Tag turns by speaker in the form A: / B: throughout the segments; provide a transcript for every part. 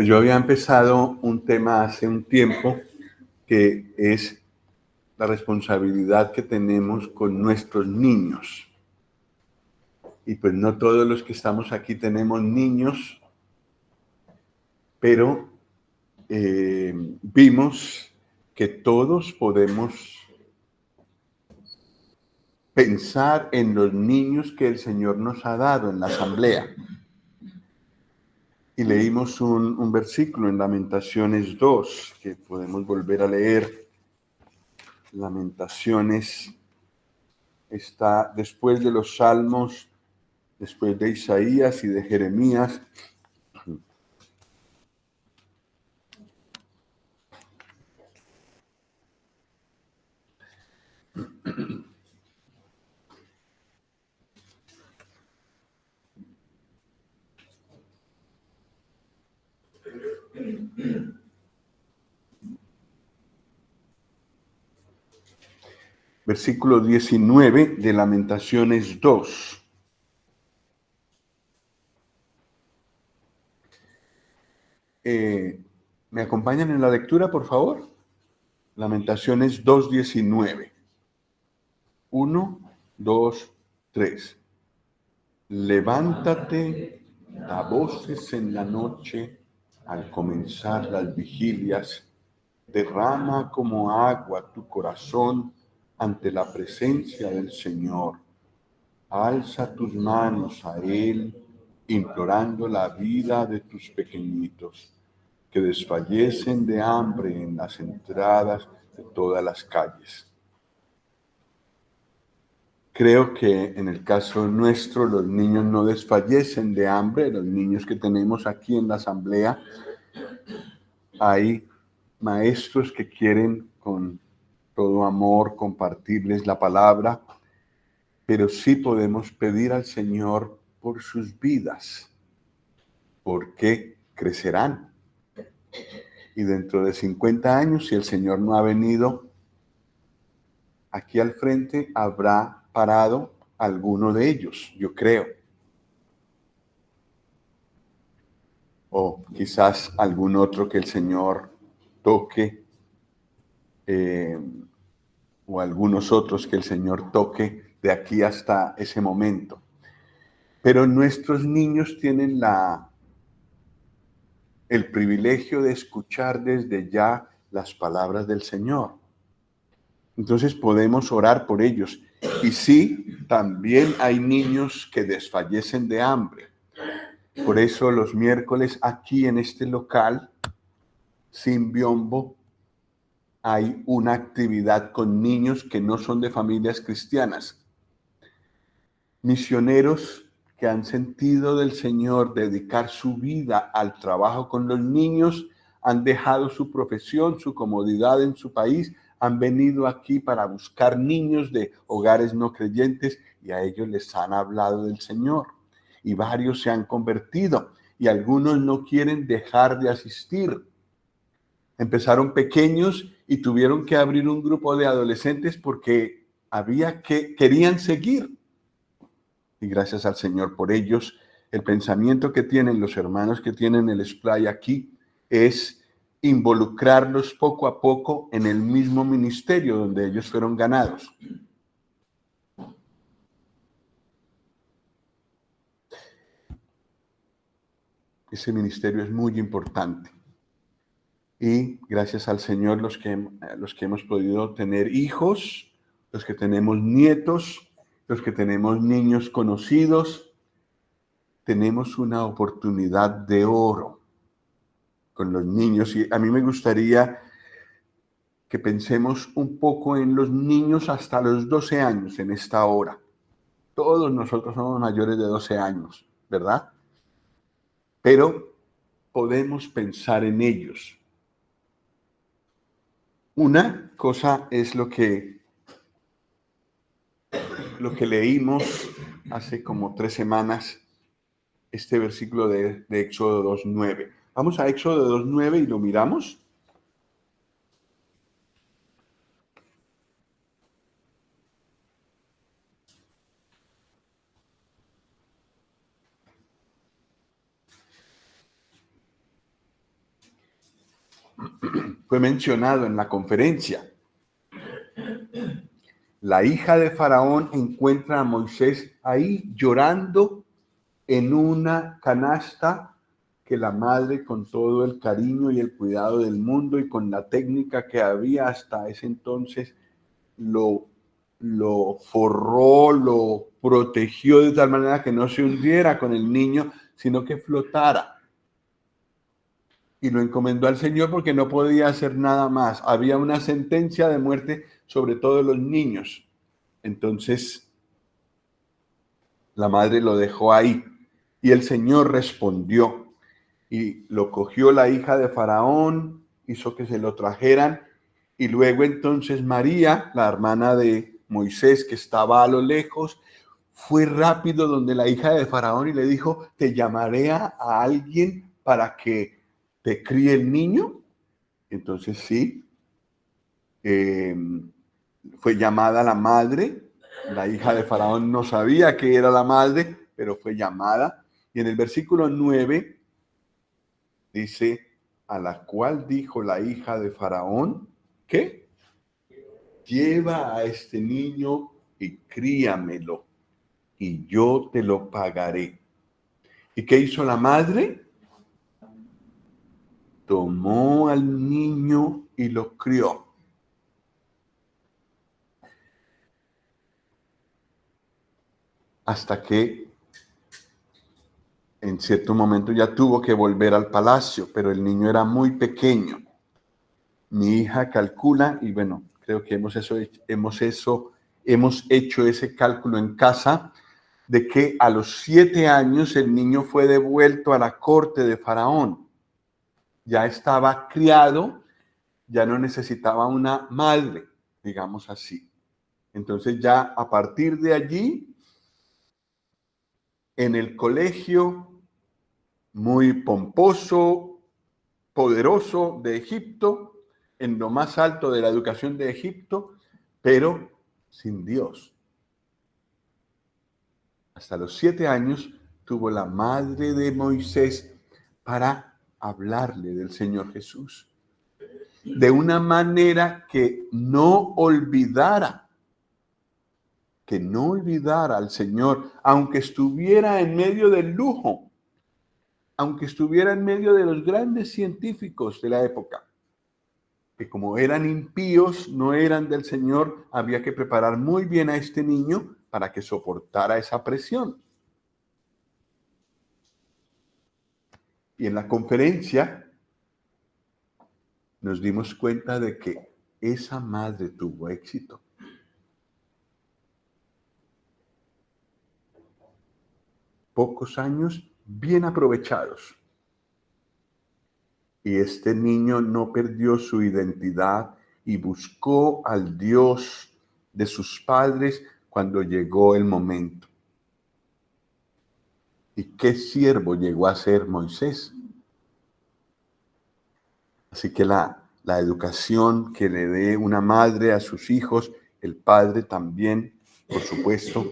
A: Pues yo había empezado un tema hace un tiempo que es la responsabilidad que tenemos con nuestros niños. Y pues no todos los que estamos aquí tenemos niños, pero vimos que todos podemos pensar en los niños que el Señor nos ha dado en la asamblea. Y leímos un versículo en Lamentaciones 2, que podemos volver a leer. Lamentaciones está después de los Salmos, después de Isaías y de Jeremías. Versículo 19 de Lamentaciones 2. ¿Me acompañan en la lectura, por favor? Lamentaciones 2:19. 1, 2, 3. Levántate, da voces en la noche, al comenzar las vigilias, derrama como agua tu corazón ante la presencia del Señor. Alza tus manos a Él, implorando la vida de tus pequeñitos, que desfallecen de hambre en las entradas de todas las calles. Creo que en el caso nuestro los niños no desfallecen de hambre. Los niños que tenemos aquí en la asamblea, hay maestros que quieren con todo amor compartirles la palabra, pero sí podemos pedir al Señor por sus vidas, porque crecerán. Y dentro de 50 años, si el Señor no ha venido, aquí al frente habrá parado alguno de ellos, yo creo. O quizás algún otro que el Señor toque, o algunos otros que el Señor toque de aquí hasta ese momento. Pero nuestros niños tienen el privilegio de escuchar desde ya las palabras del Señor. Entonces podemos orar por ellos. Y sí, también hay niños que desfallecen de hambre. Por eso los miércoles aquí en este local, sin biombo, hay una actividad con niños que no son de familias cristianas. Misioneros que han sentido del Señor dedicar su vida al trabajo con los niños, han dejado su profesión, su comodidad en su país, han venido aquí para buscar niños de hogares no creyentes y a ellos les han hablado del Señor. Y varios se han convertido y algunos no quieren dejar de asistir. Empezaron pequeños y tuvieron que abrir un grupo de adolescentes porque querían seguir. Y gracias al Señor por ellos. El pensamiento que tienen los hermanos que tienen el Splay aquí es involucrarlos poco a poco en el mismo ministerio donde ellos fueron ganados. Ese ministerio es muy importante. Y gracias al Señor los que hemos podido tener hijos, los que tenemos nietos, los que tenemos niños conocidos, tenemos una oportunidad de oro con los niños. Y a mí me gustaría que pensemos un poco en los niños hasta los 12 años en esta hora. Todos nosotros somos mayores de 12 años, ¿verdad? Pero podemos pensar en ellos. Una cosa es lo que leímos hace como 3 semanas, este versículo de Éxodo 2:9. Vamos a Éxodo 2:9 y lo miramos. fue mencionado en la conferencia. La hija de Faraón encuentra a Moisés ahí llorando en una canasta que la madre, con todo el cariño y el cuidado del mundo y con la técnica que había hasta ese entonces, lo forró, lo protegió de tal manera que no se hundiera con el niño, sino que flotara. Y lo encomendó al Señor porque no podía hacer nada más. Había una sentencia de muerte sobre todos los niños. Entonces, la madre lo dejó ahí. Y el Señor respondió. Y lo cogió la hija de Faraón, hizo que se lo trajeran. Y luego entonces María, la hermana de Moisés, que estaba a lo lejos, fue rápido donde la hija de Faraón y le dijo, te llamaré a alguien para que te críe el niño. Entonces sí, fue llamada la madre. La hija de Faraón no sabía que era la madre, pero fue llamada. Y en el versículo 9 dice, a la cual dijo la hija de Faraón, ¿qué? Lleva a este niño y críamelo, y yo te lo pagaré. ¿Y qué hizo la madre? Tomó al niño y lo crió. Hasta que en cierto momento ya tuvo que volver al palacio, pero el niño era muy pequeño. Mi hija calcula, y bueno, creo que hemos hecho ese cálculo en casa, de que a los 7 años el niño fue devuelto a la corte de Faraón. Ya estaba criado, ya no necesitaba una madre, digamos así. Entonces ya a partir de allí, en el colegio muy pomposo, poderoso de Egipto, en lo más alto de la educación de Egipto, pero sin Dios. Hasta los 7 años tuvo la madre de Moisés para hablarle del Señor Jesús, de una manera que no olvidara al Señor, aunque estuviera en medio del lujo, aunque estuviera en medio de los grandes científicos de la época, que como eran impíos, no eran del Señor, había que preparar muy bien a este niño para que soportara esa presión. Y en la conferencia nos dimos cuenta de que esa madre tuvo éxito. Pocos años bien aprovechados. Y este niño no perdió su identidad y buscó al Dios de sus padres cuando llegó el momento. ¿Y qué siervo llegó a ser Moisés? Así que la educación que le dé una madre a sus hijos, el padre también, por supuesto,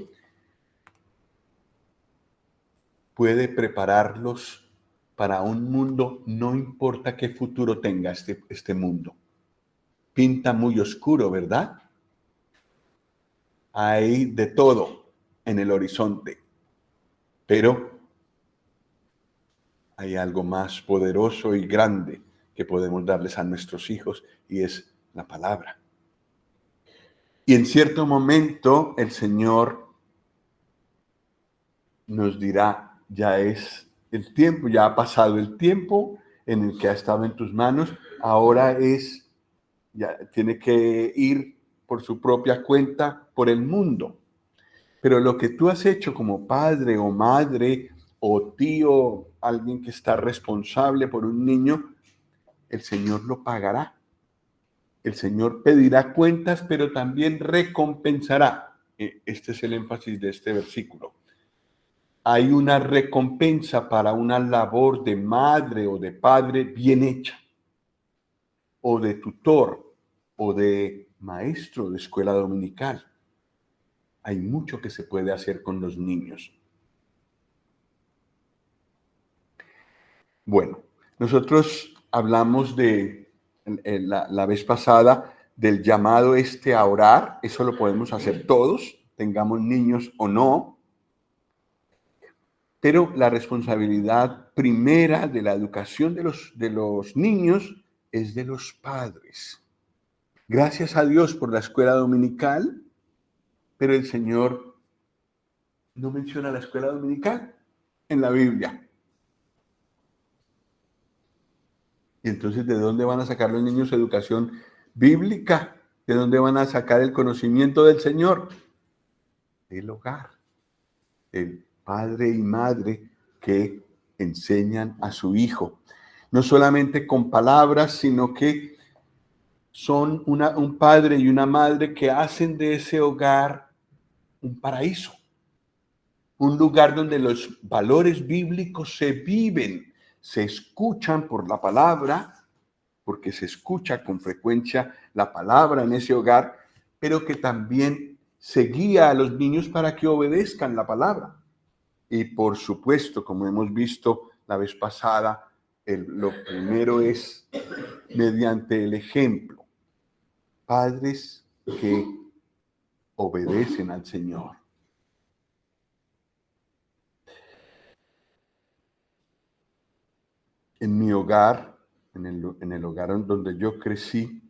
A: puede prepararlos para un mundo, no importa qué futuro tenga este mundo. Pinta muy oscuro, ¿verdad? Hay de todo en el horizonte, pero hay algo más poderoso y grande que podemos darles a nuestros hijos y es la palabra. Y en cierto momento el Señor nos dirá, ya es el tiempo, ya ha pasado el tiempo en el que ha estado en tus manos, ahora ya tiene que ir por su propia cuenta por el mundo. Pero lo que tú has hecho como padre o madre o tío, alguien que está responsable por un niño, el Señor lo pagará. El Señor pedirá cuentas, pero también recompensará. Este es el énfasis de este versículo. Hay una recompensa para una labor de madre o de padre bien hecha, o de tutor, o de maestro de escuela dominical. Hay mucho que se puede hacer con los niños. Bueno, nosotros hablamos de la vez pasada del llamado a orar. Eso lo podemos hacer todos, tengamos niños o no. Pero la responsabilidad primera de la educación de los niños es de los padres. Gracias a Dios por la escuela dominical, pero el Señor no menciona la escuela dominical en la Biblia. Y entonces, ¿de dónde van a sacar los niños educación bíblica? ¿De dónde van a sacar el conocimiento del Señor? Del hogar. El padre y madre que enseñan a su hijo. No solamente con palabras, sino que son un padre y una madre que hacen de ese hogar un paraíso. Un lugar donde los valores bíblicos se viven, se escuchan por la palabra, porque se escucha con frecuencia la palabra en ese hogar, pero que también se guía a los niños para que obedezcan la palabra. Y por supuesto, como hemos visto la vez pasada, lo primero es mediante el ejemplo. Padres que obedecen al Señor. En mi hogar, en el hogar donde yo crecí,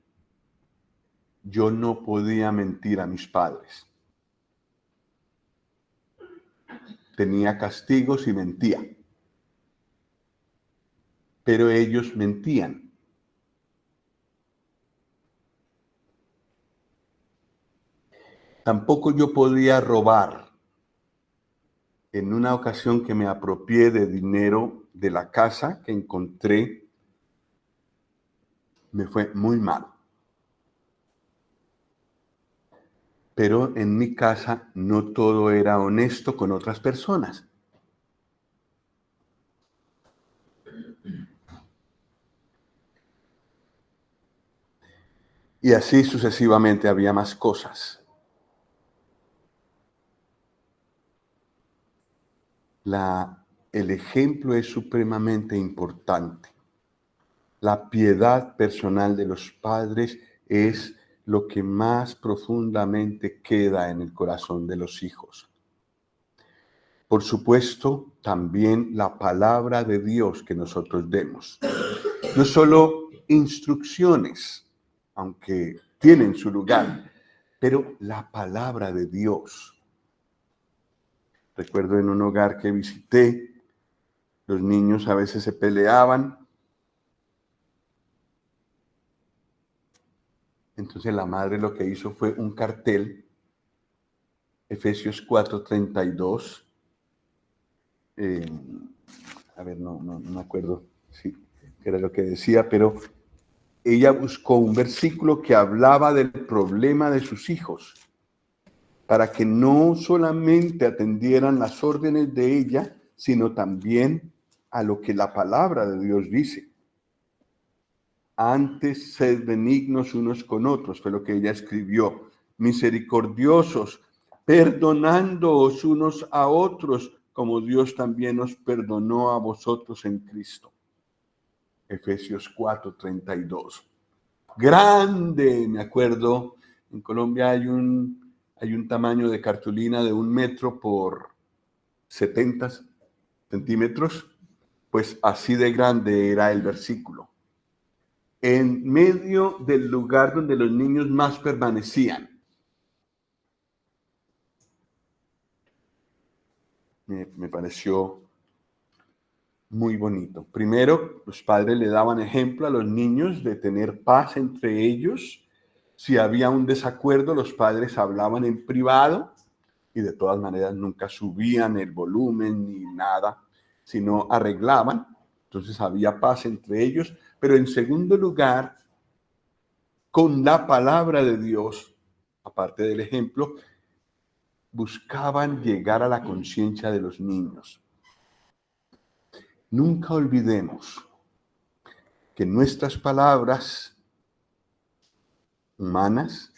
A: yo no podía mentir a mis padres. Tenía castigos y mentía. Pero ellos mentían. Tampoco yo podía robar. En una ocasión que me apropié de dinero de la casa que encontré, me fue muy mal. Pero en mi casa no todo era honesto con otras personas. Y así sucesivamente había más cosas. El ejemplo es supremamente importante. La piedad personal de los padres es lo que más profundamente queda en el corazón de los hijos. Por supuesto, también la palabra de Dios que nosotros demos. No solo instrucciones, aunque tienen su lugar, pero la palabra de Dios. Recuerdo en un hogar que visité, los niños a veces se peleaban. Entonces la madre lo que hizo fue un cartel, Efesios 4:32. No me acuerdo si era lo que decía, pero ella buscó un versículo que hablaba del problema de sus hijos, para que no solamente atendieran las órdenes de ella, sino también a lo que la palabra de Dios dice. Antes sed benignos unos con otros, fue lo que ella escribió, misericordiosos, perdonándoos unos a otros, como Dios también os perdonó a vosotros en Cristo. Efesios 4:32. Grande, me acuerdo, en Colombia hay un tamaño de cartulina de 1 metro por 70 centímetros, pues así de grande era el versículo. En medio del lugar donde los niños más permanecían. Me pareció muy bonito. Primero, los padres le daban ejemplo a los niños de tener paz entre ellos. Si había un desacuerdo, los padres hablaban en privado y de todas maneras nunca subían el volumen ni nada, sino arreglaban. Entonces había paz entre ellos. Pero en segundo lugar, con la palabra de Dios, aparte del ejemplo, buscaban llegar a la conciencia de los niños. Nunca olvidemos que nuestras palabras humanas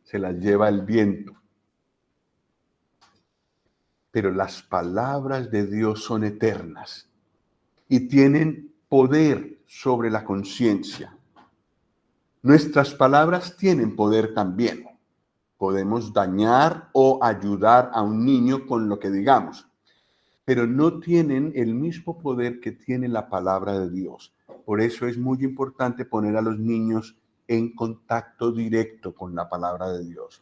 A: se las lleva el viento. pero las palabras de Dios son eternas y tienen poder sobre la conciencia. Nuestras palabras tienen poder también. Podemos dañar o ayudar a un niño con lo que digamos, pero no tienen el mismo poder que tiene la palabra de Dios. Por eso es muy importante poner a los niños en contacto directo con la palabra de Dios.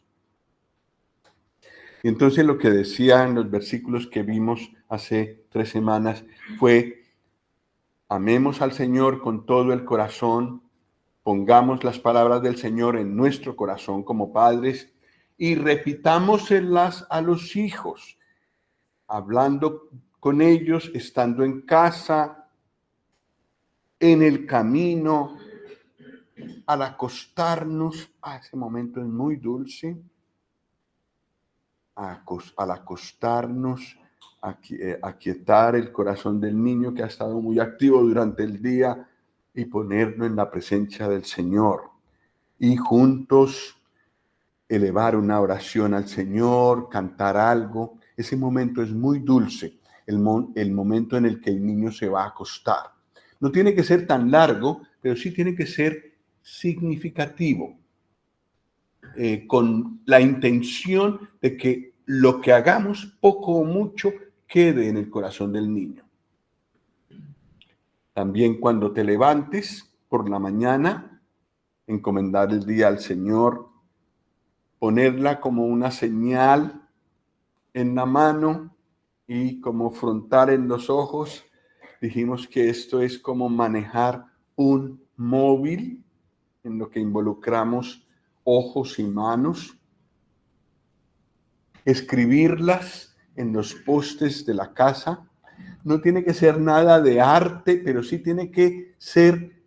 A: Y entonces lo que decía en los versículos que vimos hace 3 semanas fue: amemos al Señor con todo el corazón, pongamos las palabras del Señor en nuestro corazón como padres y repitámoselas a los hijos, hablando con ellos, estando en casa, en el camino, al acostarnos. Ese momento es muy dulce. Al acostarnos, aquietar el corazón del niño que ha estado muy activo durante el día y ponerlo en la presencia del Señor. Y juntos elevar una oración al Señor, cantar algo. Ese momento es muy dulce, el momento en el que el niño se va a acostar. No tiene que ser tan largo, pero sí tiene que ser significativo, con la intención de que lo que hagamos, poco o mucho, quede en el corazón del niño. También cuando te levantes por la mañana, encomendar el día al Señor, ponerla como una señal en la mano y como frontal en los ojos. Dijimos que esto es como manejar un móvil en lo que involucramos ojos y manos. Escribirlas en los postes de la casa. No tiene que ser nada de arte, pero sí tiene que ser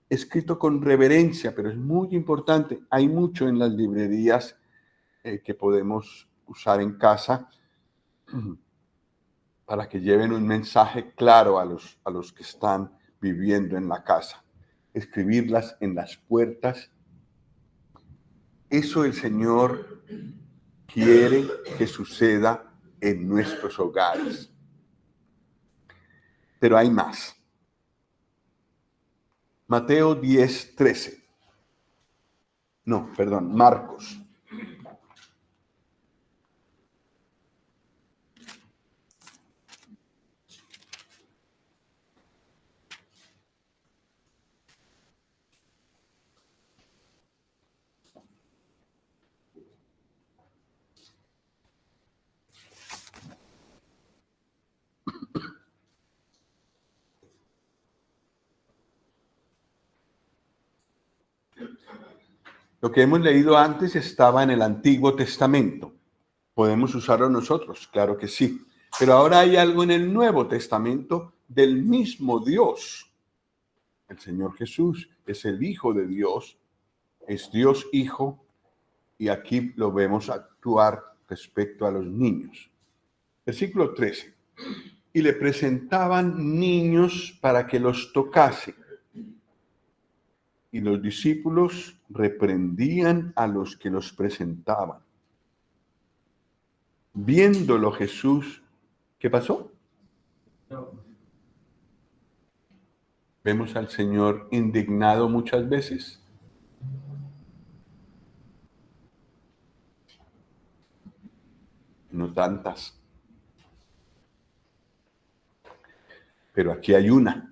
A: escrito con reverencia, pero es muy importante. Hay mucho en las librerías que podemos usar en casa para que lleven un mensaje claro a los que están viviendo en la casa. Escribirlas en las puertas. Eso el Señor quiere que suceda en nuestros hogares. Pero hay más. Mateo 10:13. No, perdón, Marcos. Lo que hemos leído antes estaba en el Antiguo Testamento. ¿Podemos usarlo nosotros? Claro que sí. Pero ahora hay algo en el Nuevo Testamento del mismo Dios. El Señor Jesús es el Hijo de Dios, es Dios Hijo, y aquí lo vemos actuar respecto a los niños. Versículo 13. Y le presentaban niños para que los tocase. Y los discípulos reprendían a los que los presentaban. Viéndolo Jesús, ¿qué pasó? Vemos al Señor indignado muchas veces. No tantas. Pero aquí hay una.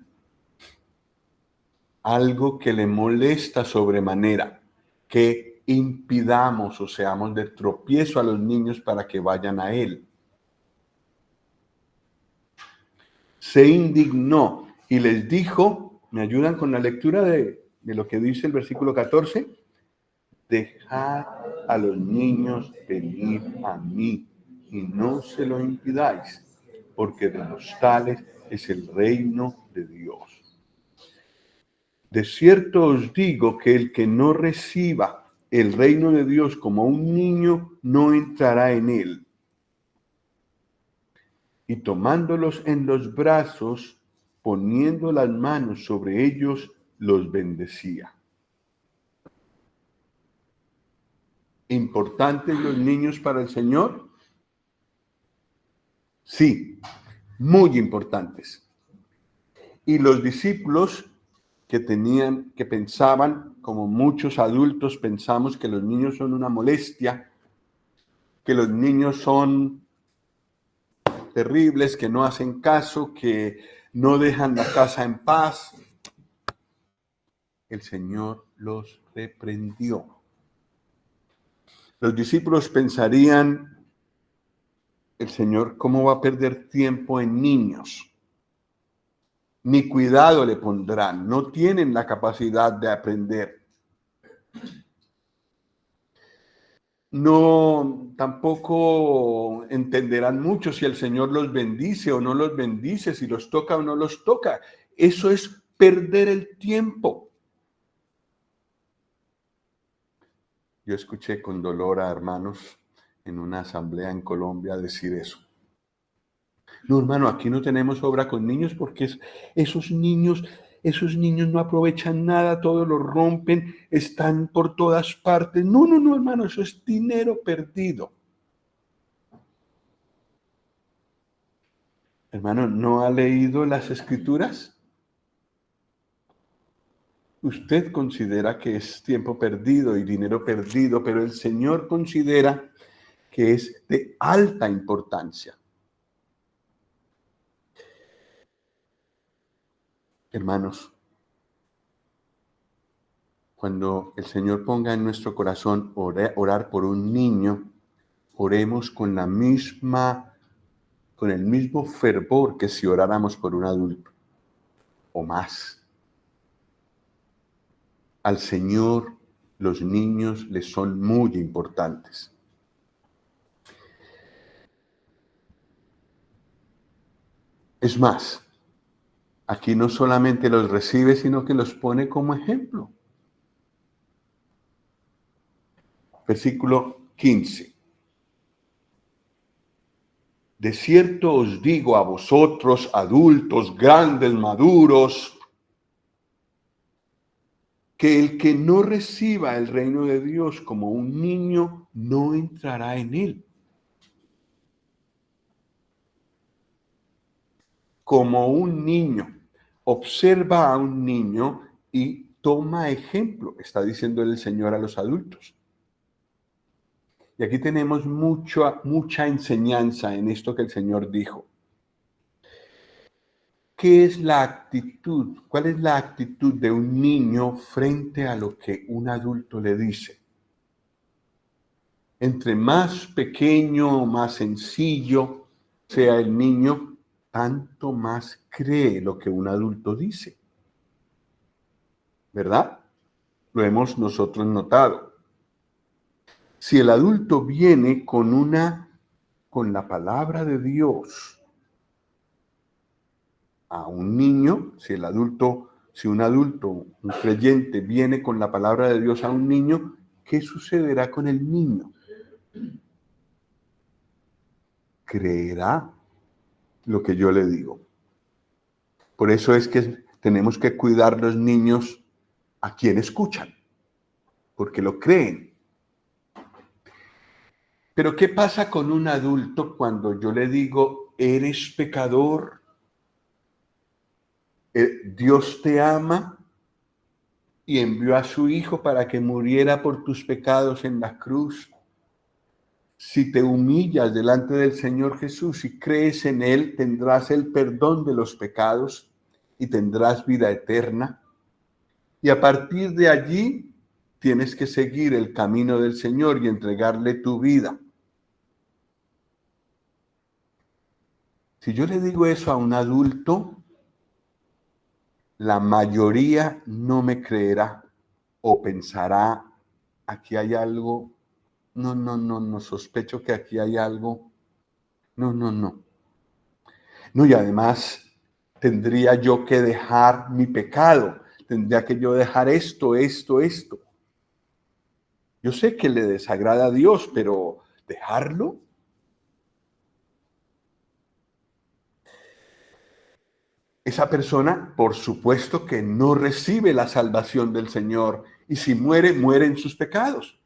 A: Algo que le molesta sobremanera, que impidamos o seamos de tropiezo a los niños para que vayan a Él. Se indignó y les dijo, ¿me ayudan con la lectura de lo que dice el versículo 14? Dejad a los niños venir a mí y no se lo impidáis, porque de los tales es el reino de Dios. De cierto os digo que el que no reciba el reino de Dios como un niño, no entrará en él. Y tomándolos en los brazos, poniendo las manos sobre ellos, los bendecía. ¿Importantes los niños para el Señor? Sí, muy importantes. Y los discípulos que pensaban, como muchos adultos pensamos, que los niños son una molestia, que los niños son terribles, que no hacen caso, que no dejan la casa en paz. El Señor los reprendió. Los discípulos pensarían, el Señor, ¿cómo va a perder tiempo en niños? Ni cuidado le pondrán, no tienen la capacidad de aprender. No, tampoco entenderán mucho si el Señor los bendice o no los bendice, si los toca o no los toca. Eso es perder el tiempo. Yo escuché con dolor a hermanos en una asamblea en Colombia decir eso. No, hermano, aquí no tenemos obra con niños porque esos niños no aprovechan nada, todo lo rompen, están por todas partes. No, hermano, eso es dinero perdido. Hermano, ¿no ha leído las Escrituras? Usted considera que es tiempo perdido y dinero perdido, pero el Señor considera que es de alta importancia. Hermanos, cuando el Señor ponga en nuestro corazón orar por un niño, oremos con el mismo fervor que si oráramos por un adulto, o más. Al Señor los niños le son muy importantes. Es más, aquí no solamente los recibe, sino que los pone como ejemplo. Versículo 15. De cierto os digo a vosotros, adultos, grandes, maduros, que el que no reciba el reino de Dios como un niño, no entrará en él. Como un niño. Observa a un niño y toma ejemplo, está diciendo el Señor a los adultos. Y aquí tenemos mucha enseñanza en esto que el Señor dijo. ¿Qué es la actitud? ¿Cuál es la actitud de un niño frente a lo que un adulto le dice? Entre más pequeño, más sencillo sea el niño, tanto más cree lo que un adulto dice. ¿Verdad? Lo hemos nosotros notado. Si el adulto viene con la palabra de Dios a un niño, si un adulto, un creyente viene con la palabra de Dios a un niño, ¿qué sucederá con el niño? Creerá lo que yo le digo. Por eso es que tenemos que cuidar los niños a quien escuchan, porque lo creen. Pero ¿qué pasa con un adulto cuando yo le digo, eres pecador? Dios te ama y envió a su Hijo para que muriera por tus pecados en la cruz. Si te humillas delante del Señor Jesús y crees en Él, tendrás el perdón de los pecados y tendrás vida eterna. Y a partir de allí tienes que seguir el camino del Señor y entregarle tu vida. Si yo le digo eso a un adulto, la mayoría no me creerá o pensará, aquí hay algo, no, sospecho que aquí hay algo, no. No, y además tendría yo que dejar mi pecado, tendría que yo dejar esto. Yo sé que le desagrada a Dios, pero ¿dejarlo? Esa persona, por supuesto que no recibe la salvación del Señor y si muere, muere en sus pecados.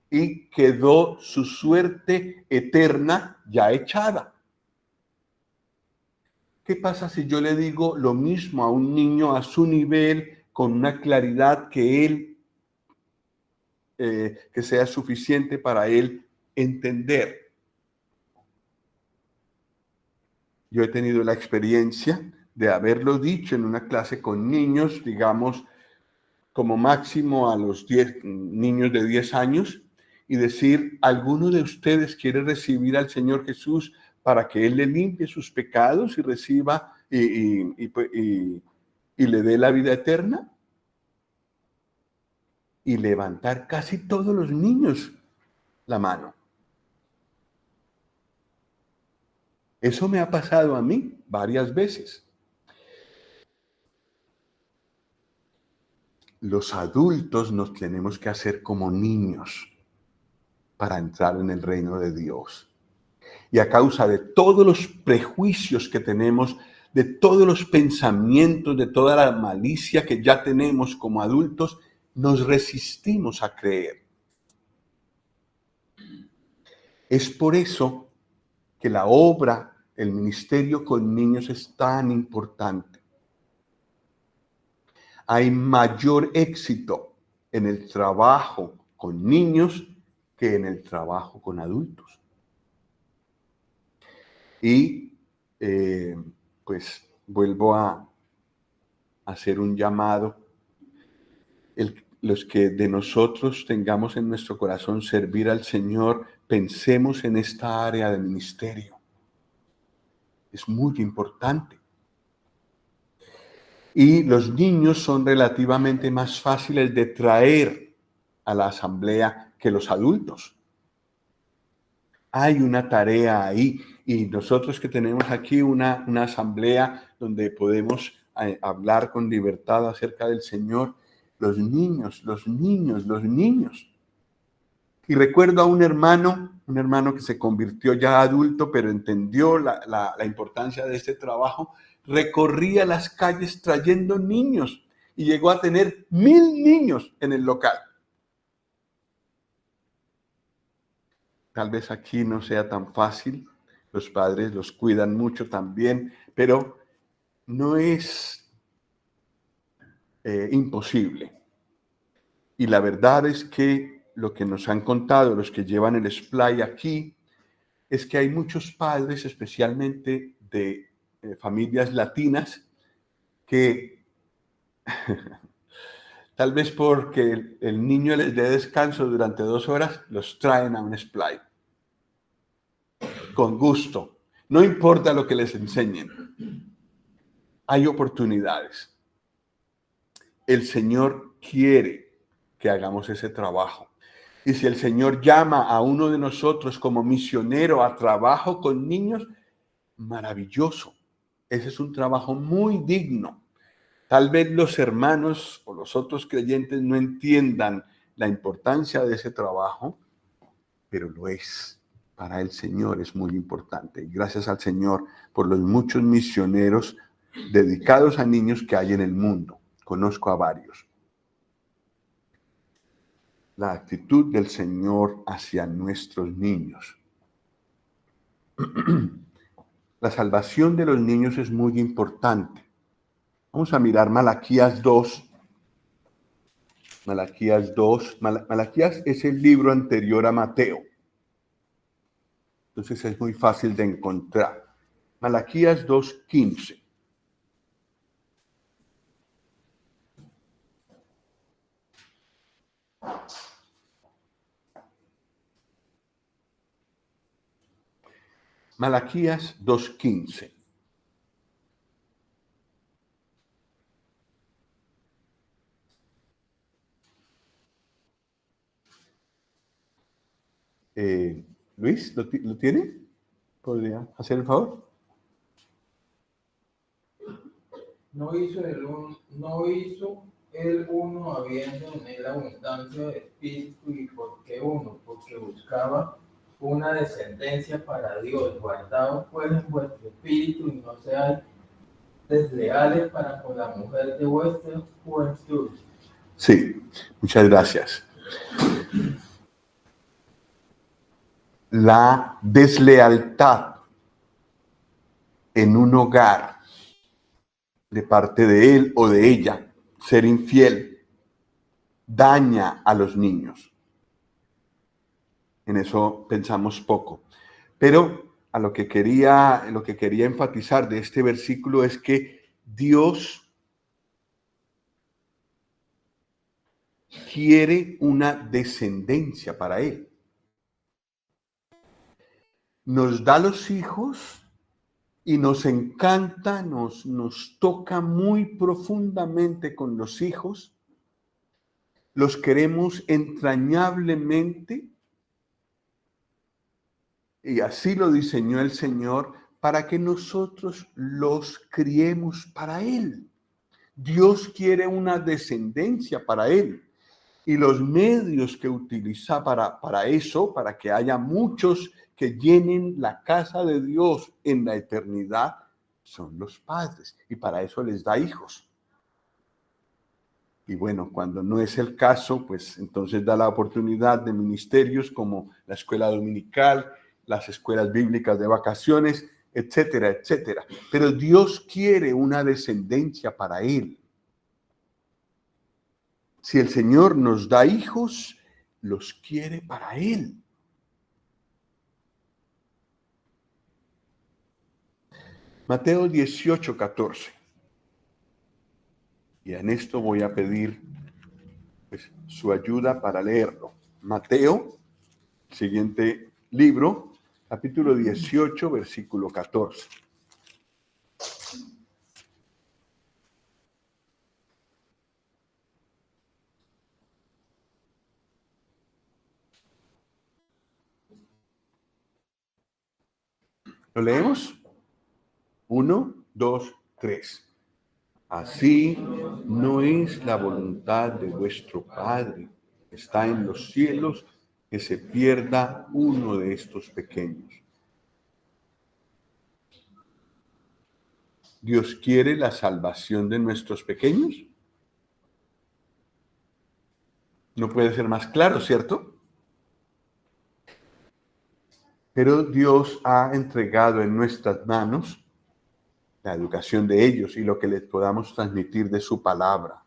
A: Y quedó su suerte eterna ya echada. ¿Qué pasa si yo le digo lo mismo a un niño a su nivel, con una claridad que él, que sea suficiente para él entender? Yo he tenido la experiencia de haberlo dicho en una clase con niños, digamos, como máximo a los 10 niños de 10 años, y decir: ¿alguno de ustedes quiere recibir al Señor Jesús para que Él le limpie sus pecados y reciba y le dé la vida eterna? Y levantar casi todos los niños la mano. Eso me ha pasado a mí varias veces. Los adultos nos tenemos que hacer como niños para entrar en el reino de Dios. Y a causa de todos los prejuicios que tenemos, de todos los pensamientos, de toda la malicia que ya tenemos como adultos, nos resistimos a creer. Es por eso que la obra, el ministerio con niños es tan importante. Hay mayor éxito en el trabajo con niños que en el trabajo con adultos. Y pues vuelvo a hacer un llamado. Los que de nosotros tengamos en nuestro corazón servir al Señor, pensemos en esta área de ministerio. Es muy importante. Y los niños son relativamente más fáciles de traer a la asamblea que los adultos. Hay una tarea ahí, y nosotros que tenemos aquí una asamblea donde podemos hablar con libertad acerca del Señor, los niños. Y recuerdo a un hermano que se convirtió ya adulto, pero entendió la importancia de este trabajo. Recorría las calles trayendo niños y llegó a tener 1000 niños en el local. Tal vez aquí no sea tan fácil, los padres los cuidan mucho también, pero no es imposible. Y la verdad es que lo que nos han contado los que llevan el SPLAY aquí es que hay muchos padres, especialmente de familias latinas, que tal vez porque el niño les dé descanso durante 2 horas, los traen a un SPLAY. Con gusto. No importa lo que les enseñen. Hay oportunidades. El Señor quiere que hagamos ese trabajo. Y si el Señor llama a uno de nosotros como misionero a trabajo con niños, maravilloso. Ese es un trabajo muy digno. Tal vez los hermanos o los otros creyentes no entiendan la importancia de ese trabajo, pero lo es. Para el Señor es muy importante. Y gracias al Señor por los muchos misioneros dedicados a niños que hay en el mundo. Conozco a varios. La actitud del Señor hacia nuestros niños. La salvación de los niños es muy importante. Vamos a mirar Malaquías 2. Malaquías 2. Malaquías es el libro anterior a Mateo. Entonces es muy fácil de encontrar. Malaquías 2:15. Malaquías 2:15. Luis, ¿lo tiene? ¿Podría hacer el favor?
B: No hizo el uno habiendo en él abundancia de espíritu. ¿Y por qué uno? Porque buscaba una descendencia para Dios. Guardaos pues en vuestro espíritu y no seáis desleales para con la mujer de vuestra juventud.
A: Sí, muchas gracias. La deslealtad en un hogar de parte de él o de ella, ser infiel, daña a los niños. En eso pensamos poco. Pero a lo que quería enfatizar de este versículo es que Dios quiere una descendencia para él. Nos da los hijos y nos encanta, nos toca muy profundamente con los hijos. Los queremos entrañablemente y así lo diseñó el Señor para que nosotros los criemos para Él. Dios quiere una descendencia para Él. Y los medios que utiliza para eso, para que haya muchos que llenen la casa de Dios en la eternidad, son los padres. Y para eso les da hijos. Y bueno, cuando no es el caso, pues entonces da la oportunidad de ministerios como la escuela dominical, las escuelas bíblicas de vacaciones, etcétera, etcétera. Pero Dios quiere una descendencia para Él. Si el Señor nos da hijos, los quiere para Él. Mateo 18:14. Y en esto voy a pedir pues, su ayuda para leerlo. Mateo, siguiente libro, capítulo 18, versículo 14. ¿Lo leemos? 1, 2, 3. Así no es la voluntad de vuestro Padre que está en los cielos, que se pierda uno de estos pequeños. ¿Dios quiere la salvación de nuestros pequeños? No puede ser más claro, ¿cierto? Pero Dios ha entregado en nuestras manos la educación de ellos y lo que les podamos transmitir de su palabra.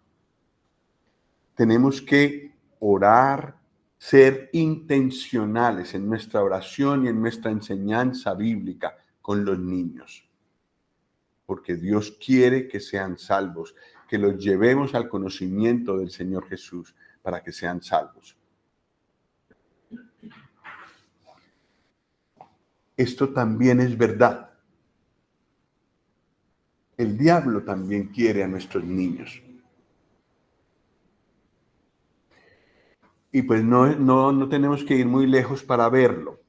A: Tenemos que orar, ser intencionales en nuestra oración y en nuestra enseñanza bíblica con los niños. Porque Dios quiere que sean salvos, que los llevemos al conocimiento del Señor Jesús para que sean salvos. Esto también es verdad. El diablo también quiere a nuestros niños. Y pues no tenemos que ir muy lejos para verlo.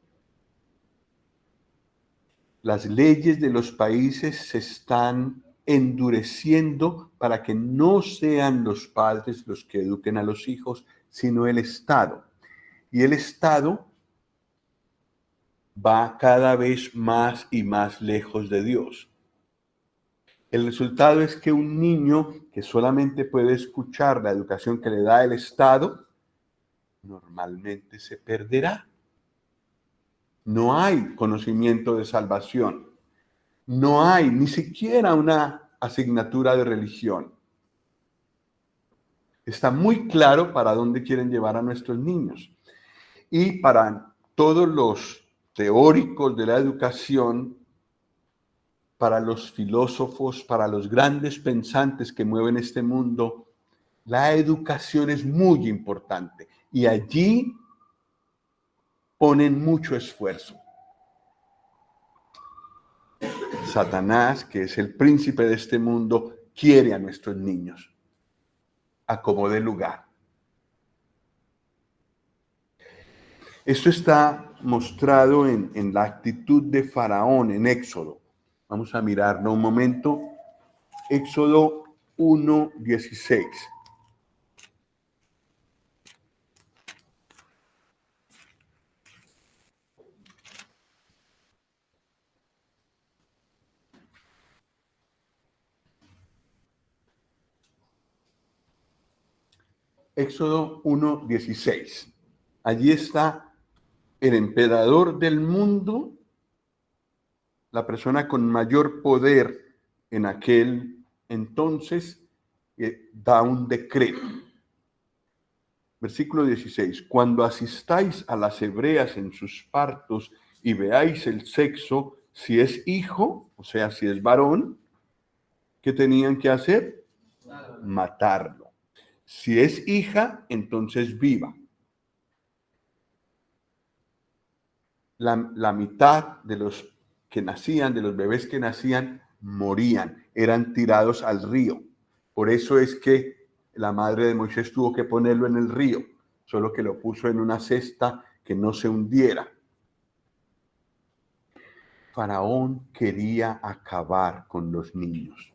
A: Las leyes de los países se están endureciendo para que no sean los padres los que eduquen a los hijos, sino el Estado. Y el Estado va cada vez más y más lejos de Dios. El resultado es que un niño que solamente puede escuchar la educación que le da el Estado, normalmente se perderá. No hay conocimiento de salvación. No hay ni siquiera una asignatura de religión. Está muy claro para dónde quieren llevar a nuestros niños. Y para todos los teóricos de la educación, para los filósofos, para los grandes pensantes que mueven este mundo, la educación es muy importante. Y allí ponen mucho esfuerzo. Satanás, que es el príncipe de este mundo, quiere a nuestros niños a como dé lugar. Esto está mostrado en la actitud de Faraón en Éxodo. Vamos a mirarlo un momento. Éxodo 1:16. Éxodo 1:16. Allí está el emperador del mundo, la persona con mayor poder en aquel entonces da un decreto. Versículo 16. Cuando asistáis a las hebreas en sus partos y veáis el sexo, si es hijo, o sea, si es varón, ¿qué tenían que hacer? Matarlo. Si es hija, entonces viva. La mitad de los que nacían, de los bebés que nacían, morían, eran tirados al río. Por eso es que la madre de Moisés tuvo que ponerlo en el río, solo que lo puso en una cesta que no se hundiera. Faraón quería acabar con los niños.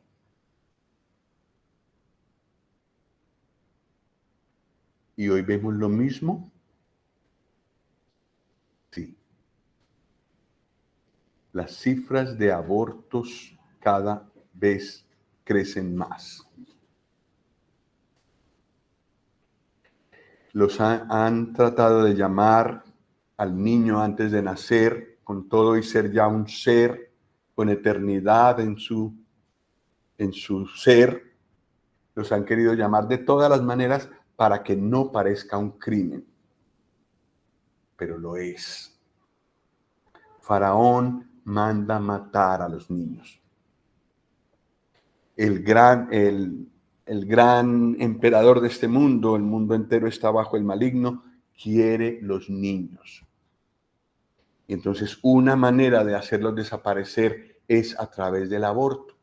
A: ¿Y hoy vemos lo mismo? Sí. Las cifras de abortos cada vez crecen más. Los han tratado de llamar al niño antes de nacer, con todo y ser ya un ser con eternidad en su ser. Los han querido llamar de todas las maneras para que no parezca un crimen. Pero lo es. Faraón manda matar a los niños. El gran emperador de este mundo, el mundo entero está bajo el maligno, quiere los niños. Y entonces una manera de hacerlos desaparecer es a través del aborto.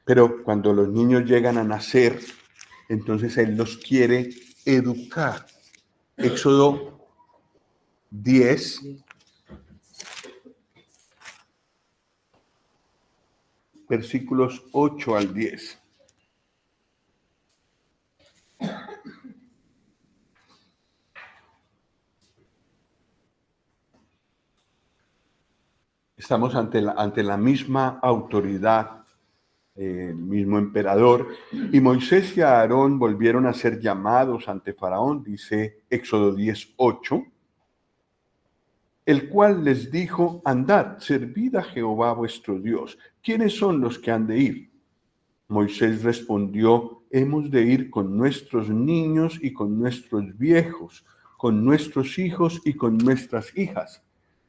A: Pero cuando los niños llegan a nacer, entonces él los quiere educar. Éxodo 10. Versículos 8 al 10. Estamos ante la misma autoridad, el mismo emperador, y Moisés y Aarón volvieron a ser llamados ante Faraón, dice Éxodo 10:8, el cual les dijo: andad, servid a Jehová vuestro Dios. ¿Quiénes son los que han de ir? Moisés respondió: hemos de ir con nuestros niños y con nuestros viejos, con nuestros hijos y con nuestras hijas,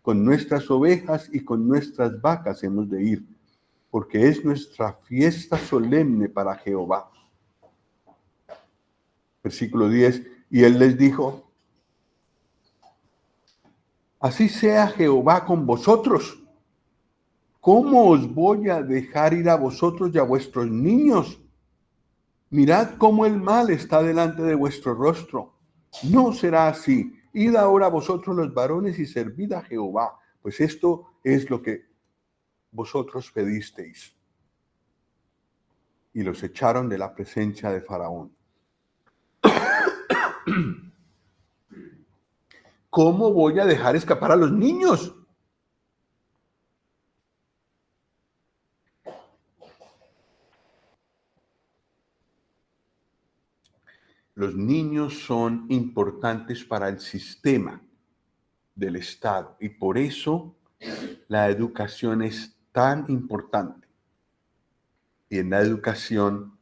A: con nuestras ovejas y con nuestras vacas hemos de ir, porque es nuestra fiesta solemne para Jehová. Versículo 10, y él les dijo: así sea Jehová con vosotros. ¿Cómo os voy a dejar ir a vosotros y a vuestros niños? Mirad cómo el mal está delante de vuestro rostro. No será así. Id ahora vosotros los varones y servid a Jehová, pues esto es lo que vosotros pedisteis. Y los echaron de la presencia de Faraón. ¿Cómo voy a dejar escapar a los niños? Los niños son importantes para el sistema del Estado y por eso la educación es tan importante. Y en la educación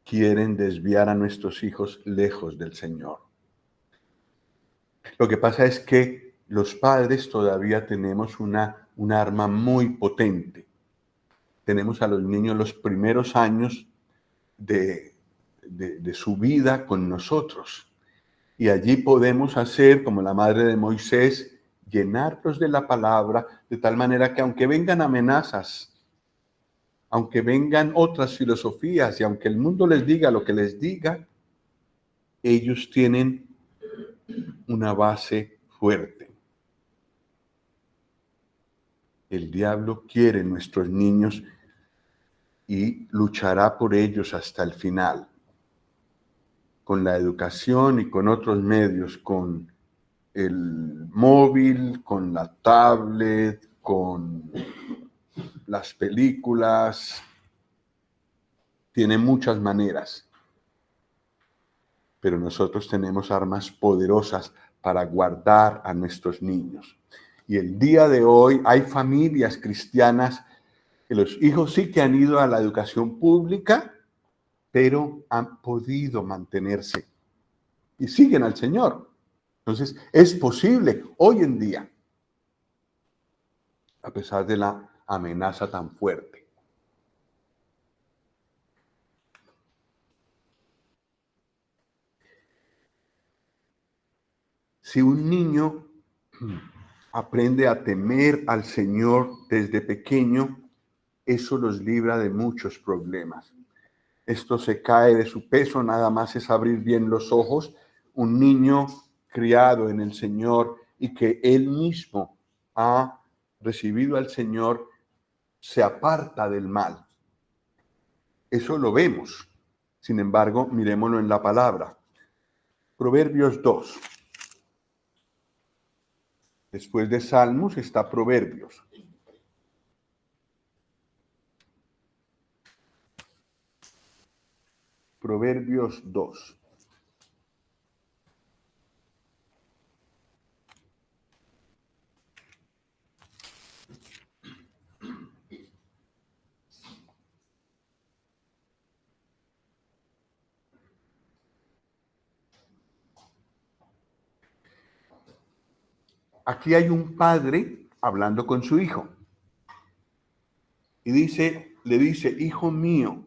A: quieren desviar a nuestros hijos lejos del Señor. Lo que pasa es que los padres todavía tenemos un arma muy potente. Tenemos a los niños los primeros años de su vida con nosotros. Y allí podemos hacer, como la madre de Moisés, llenarlos de la palabra, de tal manera que aunque vengan amenazas, aunque vengan otras filosofías y aunque el mundo les diga lo que les diga, ellos tienen una base fuerte. El diablo quiere nuestros niños y luchará por ellos hasta el final, con la educación y con otros medios, con el móvil, con la tablet, con las películas. Tiene muchas maneras, pero nosotros tenemos armas poderosas para guardar a nuestros niños. Y el día de hoy hay familias cristianas que los hijos sí que han ido a la educación pública, pero han podido mantenerse y siguen al Señor. Entonces, es posible hoy en día, a pesar de la amenaza tan fuerte. Si un niño aprende a temer al Señor desde pequeño, eso los libra de muchos problemas. Esto se cae de su peso, nada más es abrir bien los ojos. Un niño criado en el Señor y que él mismo ha recibido al Señor, se aparta del mal. Eso lo vemos. Sin embargo, miremoslo en la palabra. Proverbios 2. Después de Salmos está Proverbios. Proverbios 2. Aquí hay un padre hablando con su hijo. Y le dice, hijo mío,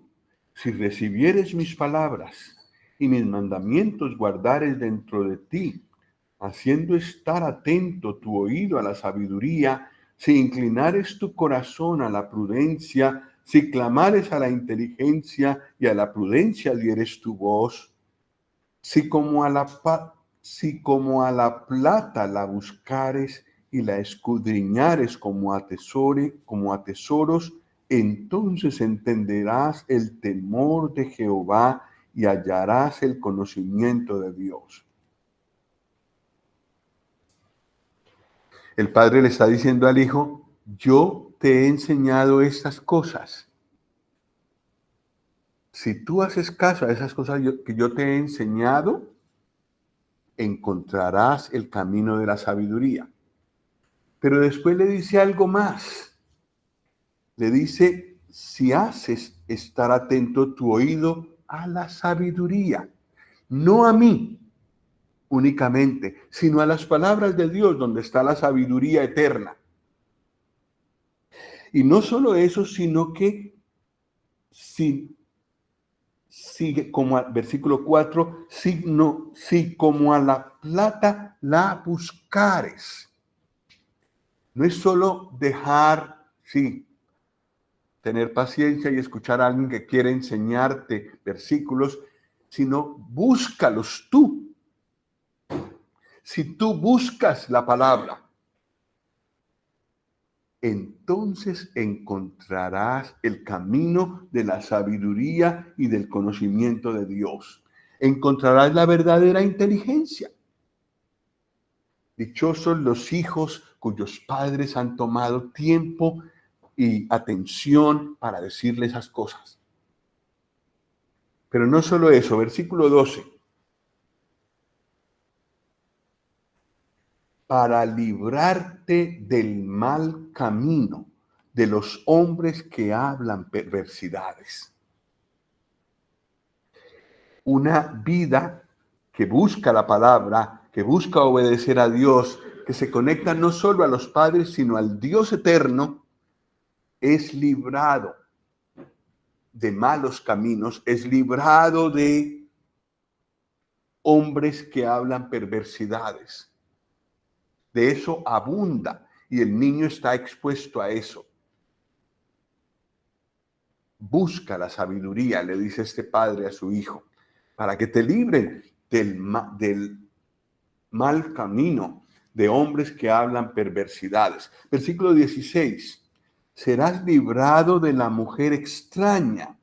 A: si recibieres mis palabras y mis mandamientos guardares dentro de ti, haciendo estar atento tu oído a la sabiduría, si inclinares tu corazón a la prudencia, si clamares a la inteligencia y a la prudencia dieres tu voz, si como a la plata la buscares y la escudriñares como a tesoros, entonces entenderás el temor de Jehová y hallarás el conocimiento de Dios. El padre le está diciendo al hijo, yo te he enseñado estas cosas. Si tú haces caso a esas cosas que yo te he enseñado, encontrarás el camino de la sabiduría. Pero después le dice algo más. Le dice, si haces estar atento tu oído a la sabiduría, no a mí únicamente, sino a las palabras de Dios, donde está la sabiduría eterna. Y no solo eso, sino que sigue como versículo 4, si como a la plata la buscares. No es solo dejar, tener paciencia y escuchar a alguien que quiere enseñarte versículos, sino búscalos tú. Si tú buscas la palabra, entonces encontrarás el camino de la sabiduría y del conocimiento de Dios. Encontrarás la verdadera inteligencia. Dichosos los hijos cuyos padres han tomado tiempo y atención para decirle esas cosas. Pero no solo eso, versículo 12. Para librarte del mal camino de los hombres que hablan perversidades. Una vida que busca la palabra, que busca obedecer a Dios, que se conecta no solo a los padres, sino al Dios eterno, es librado de malos caminos, es librado de hombres que hablan perversidades. De eso abunda y el niño está expuesto a eso. Busca la sabiduría, le dice este padre a su hijo, para que te libren del mal camino de hombres que hablan perversidades. Versículo 16. Serás librado de la mujer extraña,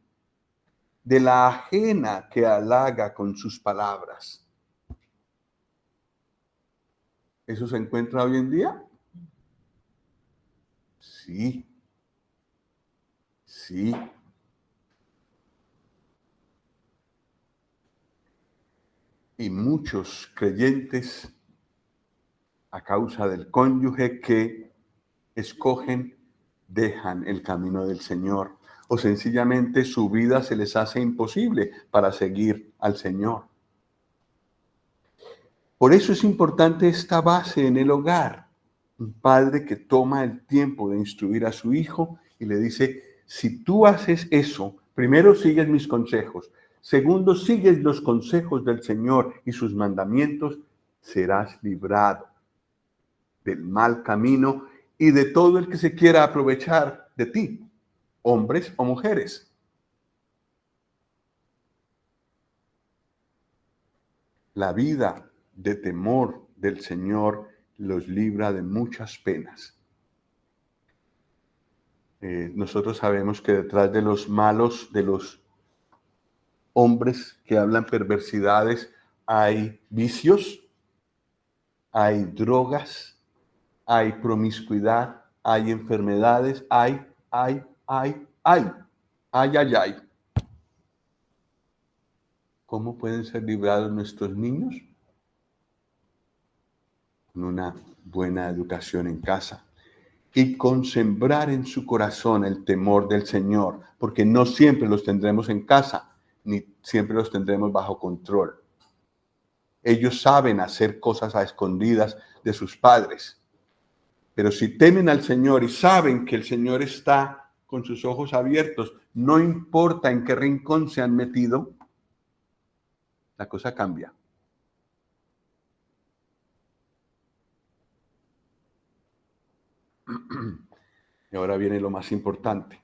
A: de la ajena que halaga con sus palabras. ¿Eso se encuentra hoy en día? Sí. Sí. Y muchos creyentes a causa del cónyuge que escogen, dejan el camino del Señor, o sencillamente su vida se les hace imposible para seguir al Señor. Por eso es importante esta base en el hogar. Un padre que toma el tiempo de instruir a su hijo y le dice, si tú haces eso, primero sigues mis consejos, segundo sigues los consejos del Señor y sus mandamientos, serás librado del mal camino y de todo el que se quiera aprovechar de ti, hombres o mujeres. La vida de temor del Señor los libra de muchas penas. Nosotros sabemos que detrás de los malos, de los hombres que hablan perversidades, hay vicios, hay drogas, hay promiscuidad, hay enfermedades, hay. ¿Cómo pueden ser librados nuestros niños? Con una buena educación en casa y con sembrar en su corazón el temor del Señor, porque no siempre los tendremos en casa, ni siempre los tendremos bajo control. Ellos saben hacer cosas a escondidas de sus padres, pero si temen al Señor y saben que el Señor está con sus ojos abiertos, no importa en qué rincón se han metido, la cosa cambia. Y ahora viene lo más importante.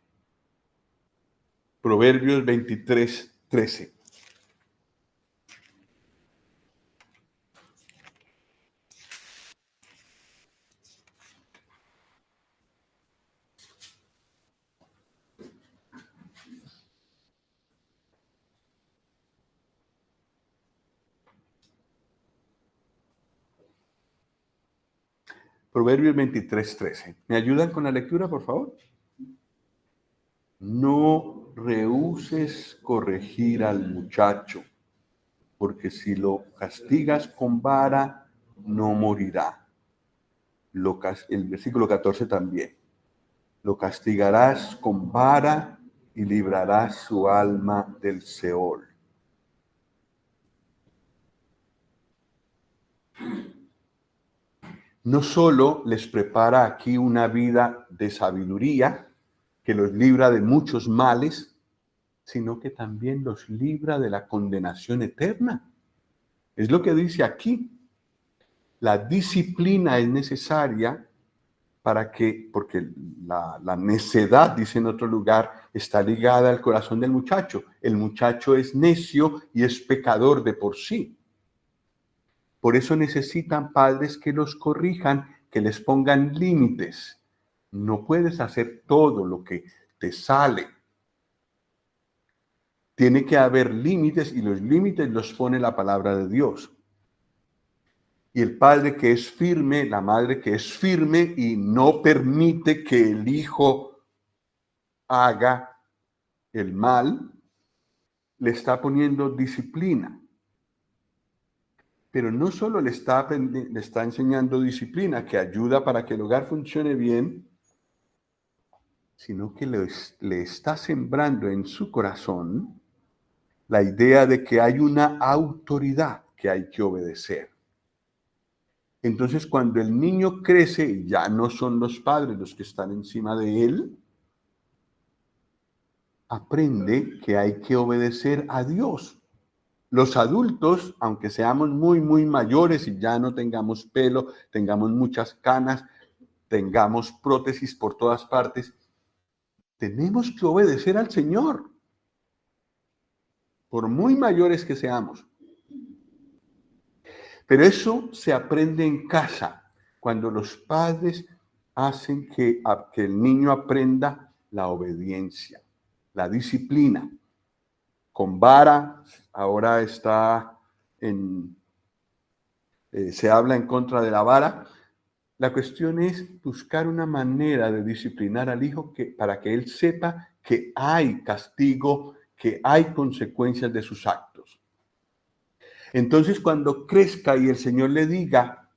A: Proverbios 23:13. Proverbios 23:13. ¿Me ayudan con la lectura, por favor? No rehúses corregir al muchacho, porque si lo castigas con vara, no morirá. El versículo 14 también. Lo castigarás con vara y librarás su alma del Seol. No solo les prepara aquí una vida de sabiduría que los libra de muchos males, sino que también los libra de la condenación eterna. Es lo que dice aquí. La disciplina es necesaria porque la necedad, dice en otro lugar, está ligada al corazón del muchacho. El muchacho es necio y es pecador de por sí. Por eso necesitan padres que los corrijan, que les pongan límites. No puedes hacer todo lo que te sale. Tiene que haber límites y los límites los pone la palabra de Dios. Y el padre que es firme, la madre que es firme y no permite que el hijo haga el mal, le está poniendo disciplina. Pero no solo le está enseñando disciplina que ayuda para que el hogar funcione bien, sino que le está sembrando en su corazón la idea de que hay una autoridad que hay que obedecer. Entonces, cuando el niño crece, ya no son los padres los que están encima de él, aprende que hay que obedecer a Dios. Los adultos, aunque seamos muy, muy mayores y ya no tengamos pelo, tengamos muchas canas, tengamos prótesis por todas partes, tenemos que obedecer al Señor, por muy mayores que seamos. Pero eso se aprende en casa, cuando los padres hacen que el niño aprenda la obediencia, la disciplina. Con vara, ahora se habla en contra de la vara. La cuestión es buscar una manera de disciplinar al hijo para que él sepa que hay castigo, que hay consecuencias de sus actos. Entonces, cuando crezca y el Señor le diga,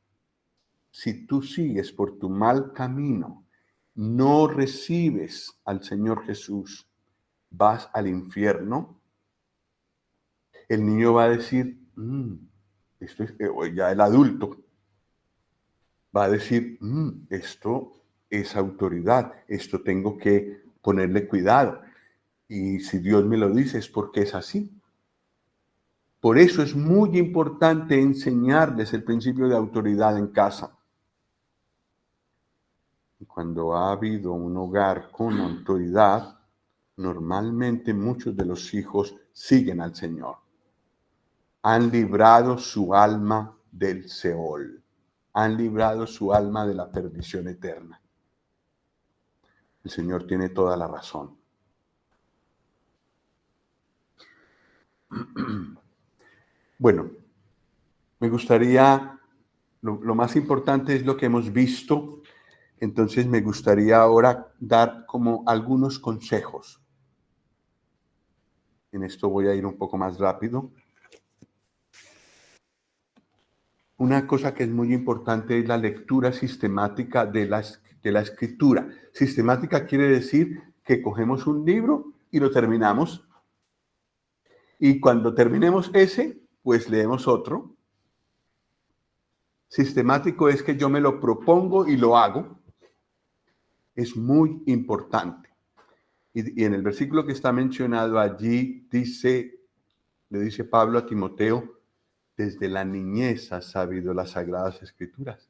A: si tú sigues por tu mal camino, no recibes al Señor Jesús, vas al infierno, el niño va a decir, esto es, ya el adulto va a decir, esto es autoridad, esto tengo que ponerle cuidado. Y si Dios me lo dice es porque es así. Por eso es muy importante enseñarles el principio de autoridad en casa. Y cuando ha habido un hogar con autoridad, normalmente muchos de los hijos siguen al Señor. Han librado su alma del Seol. Han librado su alma de la perdición eterna. El Señor tiene toda la razón. Bueno, me gustaría, lo más importante es lo que hemos visto, entonces me gustaría ahora dar como algunos consejos. En esto voy a ir un poco más rápido. Una cosa que es muy importante es la lectura sistemática de la escritura. Sistemática quiere decir que cogemos un libro y lo terminamos. Y cuando terminemos ese, pues leemos otro. Sistemático es que yo me lo propongo y lo hago. Es muy importante. Y en el versículo que está mencionado allí le dice Pablo a Timoteo, desde la niñez has sabido las Sagradas Escrituras.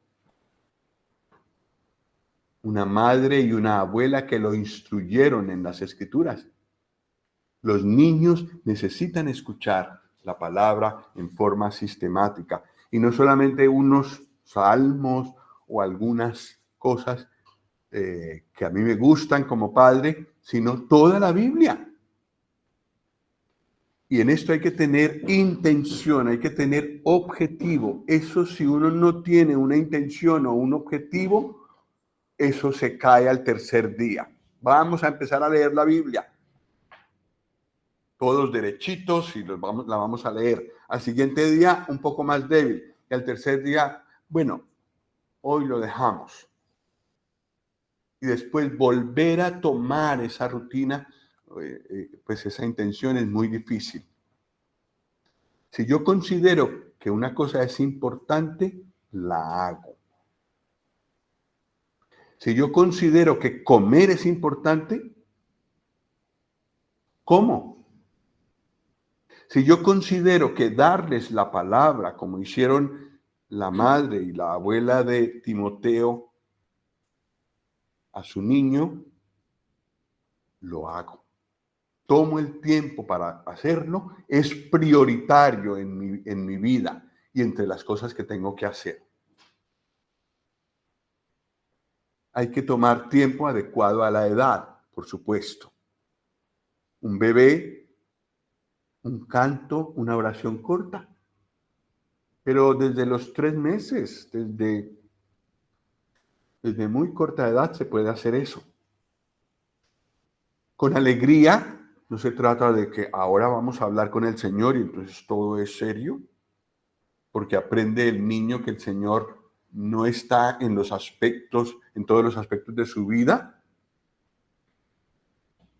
A: Una madre y una abuela que lo instruyeron en las Escrituras. Los niños necesitan escuchar la palabra en forma sistemática. Y no solamente unos salmos o algunas cosas que a mí me gustan como padre, sino toda la Biblia. Y en esto hay que tener intención, hay que tener objetivo. Eso, si uno no tiene una intención o un objetivo, eso se cae al tercer día. Vamos a empezar a leer la Biblia. Todos derechitos y la vamos a leer. Al siguiente día, un poco más débil. Y al tercer día, bueno, hoy lo dejamos. Y después volver a tomar esa rutina, pues esa intención es muy difícil. Si yo considero que una cosa es importante, la hago. Si yo considero que comer es importante, como. Si yo considero que darles la palabra, como hicieron la madre y la abuela de Timoteo a su niño, lo hago. Tomo el tiempo para hacerlo, es prioritario en mi vida y entre las cosas que tengo que hacer. Hay que tomar tiempo adecuado a la edad, por supuesto. Un bebé, un canto, una oración corta. Pero desde los 3 meses, desde muy corta edad se puede hacer eso. Con alegría, no se trata de que ahora vamos a hablar con el Señor y entonces todo es serio, porque aprende el niño que el Señor no está en todos los aspectos de su vida,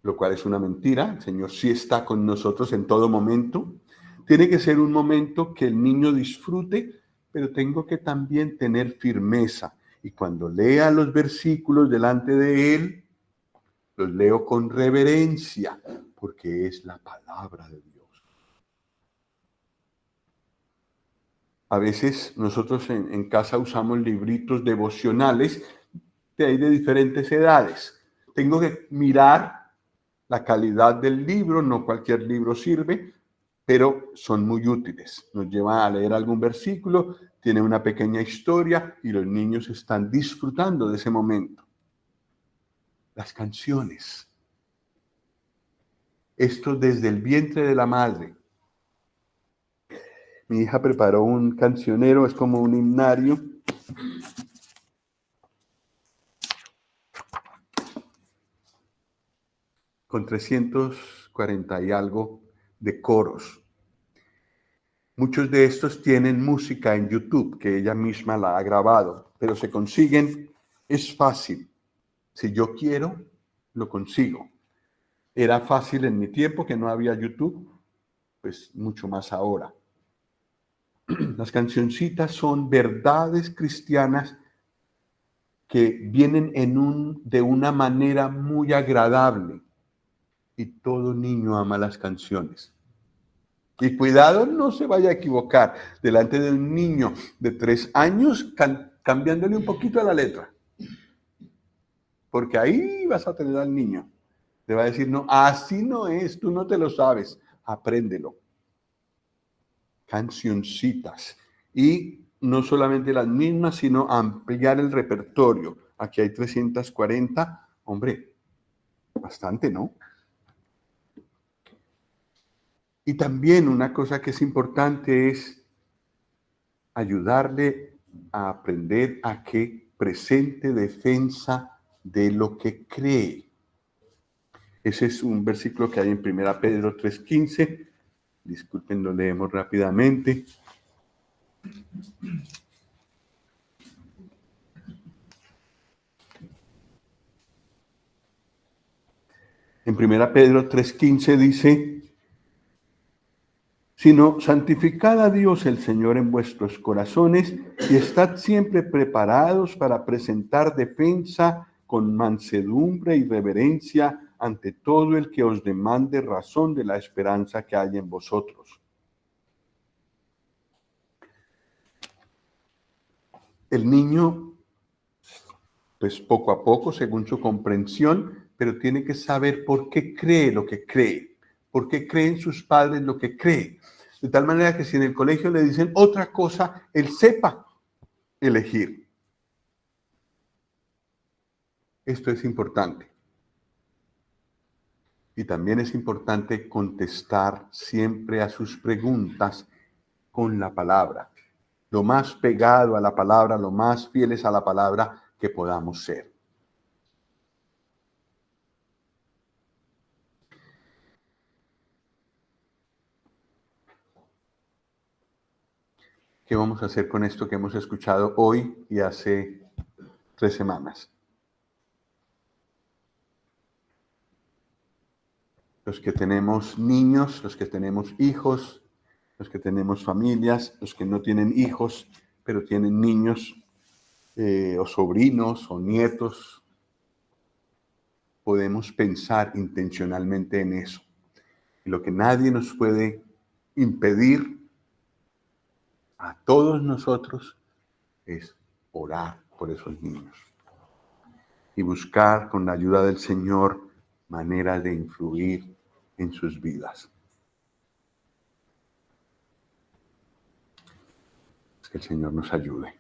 A: lo cual es una mentira. El Señor sí está con nosotros en todo momento. Tiene que ser un momento que el niño disfrute, pero tengo que también tener firmeza. Y cuando lea los versículos delante de él, los leo con reverencia, porque es la palabra de Dios. A veces nosotros en casa usamos libritos devocionales de diferentes edades. Tengo que mirar la calidad del libro, no cualquier libro sirve, pero son muy útiles. Nos llevan a leer algún versículo, tiene una pequeña historia y los niños están disfrutando de ese momento. Las canciones. Esto desde el vientre de la madre. Mi hija preparó un cancionero, es como un himnario. Con 340 y algo de coros. Muchos de estos tienen música en YouTube, que ella misma la ha grabado, pero se consiguen, es fácil. Si yo quiero, lo consigo. Era fácil en mi tiempo que no había YouTube, pues mucho más ahora. Las cancioncitas son verdades cristianas que vienen de una manera muy agradable. Y todo niño ama las canciones. Y cuidado, no se vaya a equivocar delante de un niño de 3 años cambiándole un poquito a la letra. Porque ahí vas a tener al niño. Te va a decir, no, así no es, tú no te lo sabes. Apréndelo. Cancioncitas. Y no solamente las mismas, sino ampliar el repertorio. Aquí hay 340. Hombre, bastante, ¿no? Y también una cosa que es importante es ayudarle a aprender a que presente defensa de lo que cree. Ese es un versículo que hay en 1 Pedro 3:15. Disculpen, lo leemos rápidamente. En 1 Pedro 3:15 dice, sino santificad a Dios el Señor en vuestros corazones y estad siempre preparados para presentar defensa con mansedumbre y reverencia ante todo el que os demande razón de la esperanza que hay en vosotros. El niño, pues poco a poco, según su comprensión, pero tiene que saber por qué cree lo que cree, por qué creen sus padres lo que cree. De tal manera que si en el colegio le dicen otra cosa, él sepa elegir. Esto es importante. Y también es importante contestar siempre a sus preguntas con la palabra. Lo más pegado a la palabra, lo más fieles a la palabra que podamos ser. ¿Qué vamos a hacer con esto que hemos escuchado hoy y hace 3 semanas? Los que tenemos niños, los que tenemos hijos, los que tenemos familias, los que no tienen hijos, pero tienen niños o sobrinos o nietos, podemos pensar intencionalmente en eso. Y lo que nadie nos puede impedir a todos nosotros es orar por esos niños y buscar con la ayuda del Señor maneras de influir en sus vidas. Que el Señor nos ayude.